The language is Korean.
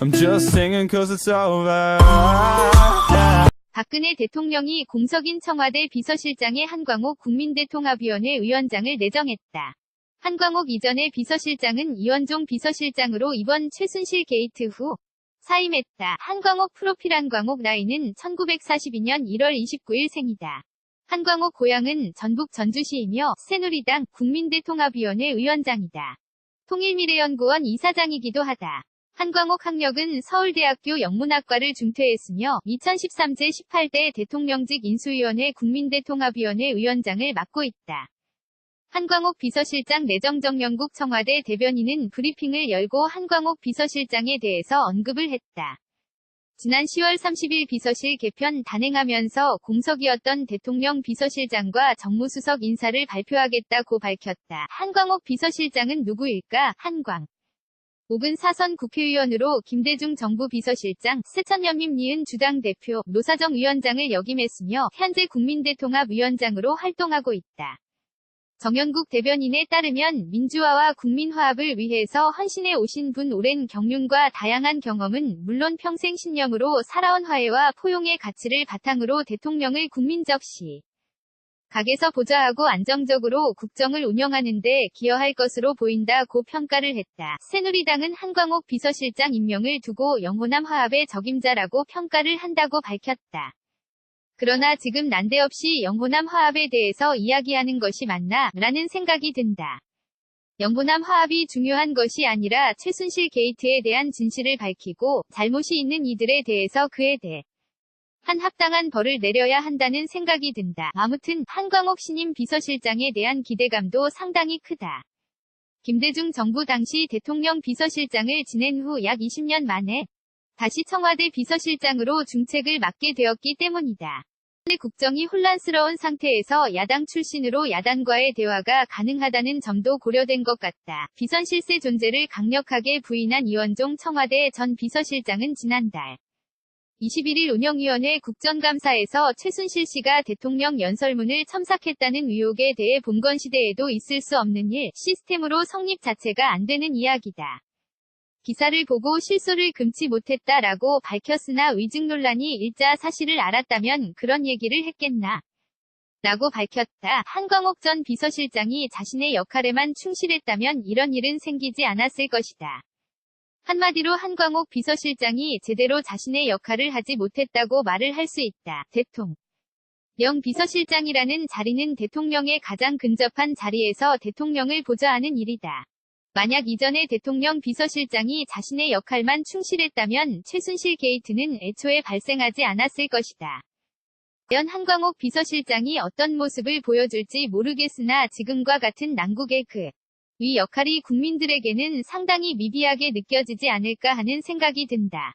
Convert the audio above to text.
I'm just singing cause it's over. 박근혜 대통령이 공석인 청와대 비서실장에 한광옥 국민대통합위원회 위원장을 내정했다. 한광옥 이전의 비서실장은 이원종 비서실장으로 이번 최순실 게이트 후 사임했다. 한광옥 프로필 한광옥 나이는 1942년 1월 29일 생이다. 한광옥 고향은 전북 전주시이며 새누리당 국민대통합위원회 위원장이다. 통일미래연구원 이사장이기도 하다. 한광옥 학력은 서울대학교 영문학과를 중퇴했으며 2013 제18대 대통령직 인수위원회 국민대통합위원회 위원장을 맡고 있다. 한광옥 비서실장 내정 정영국 청와대 대변인은 브리핑을 열고 한광옥 비서실장에 대해서 언급을 했다. 지난 10월 30일 비서실 개편 단행하면서 공석이었던 대통령 비서실장과 정무수석 인사를 발표하겠다고 밝혔다. 한광옥 비서실장은 누구일까? 한광옥은 사선 국회의원으로 김대중 정부 비서실장, 새천연민리은 주당 대표, 노사정 위원장을 역임했으며 현재 국민대통합위원장으로 활동하고 있다. 정연국 대변인에 따르면 민주화와 국민화합을 위해서 헌신해 오신 분 오랜 경륜과 다양한 경험은 물론 평생 신념으로 살아온 화해와 포용의 가치를 바탕으로 대통령을 국민적 시각에서 보좌하고 안정적으로 국정을 운영하는 데 기여할 것으로 보인다고 평가를 했다. 새누리당은 한광옥 비서실장 임명을 두고 영호남 화합의 적임자라고 평가를 한다고 밝혔다. 그러나 지금 난데없이 영호남 화합에 대해서 이야기하는 것이 맞나? 라는 생각이 든다. 영호남 화합이 중요한 것이 아니라 최순실 게이트에 대한 진실을 밝히고 잘못이 있는 이들에 대해서 그에 대한 합당한 벌을 내려야 한다는 생각이 든다. 아무튼 한광옥 신임 비서실장에 대한 기대감도 상당히 크다. 김대중 정부 당시 대통령 비서실장을 지낸 후 약 20년 만에 다시 청와대 비서실장으로 중책을 맡게 되었기 때문이다. 국정이 혼란스러운 상태에서 야당 출신으로 야당과의 대화가 가능하다는 점도 고려된 것 같다. 비선실세 존재를 강력하게 부인한 이원종 청와대 전 비서실장은 지난달 21일 운영위원회 국정감사에서 최순실 씨가 대통령 연설문을 첨삭했다는 의혹에 대해 봉건시대에도 있을 수 없는 일, 시스템으로 성립 자체가 안 되는 이야기다. 기사를 보고 실소를 금치 못했다라고 밝혔으나 위증 논란이 일자 사실을 알았다면 그런 얘기를 했겠나? 라고 밝혔다. 한광옥 전 비서실장이 자신의 역할에만 충실했다면 이런 일은 생기지 않았을 것이다. 한마디로 한광옥 비서실장이 제대로 자신의 역할을 하지 못했다고 말을 할 수 있다. 대통령 비서실장이라는 자리는 대통령의 가장 근접한 자리에서 대통령을 보좌하는 일이다. 만약 이전의 대통령 비서실장이 자신의 역할만 충실했다면 최순실 게이트는 애초에 발생하지 않았을 것이다. 과연 한광옥 비서실장이 어떤 모습을 보여줄지 모르겠으나 지금과 같은 난국의 위 역할이 국민들에게는 상당히 미비하게 느껴지지 않을까 하는 생각이 든다.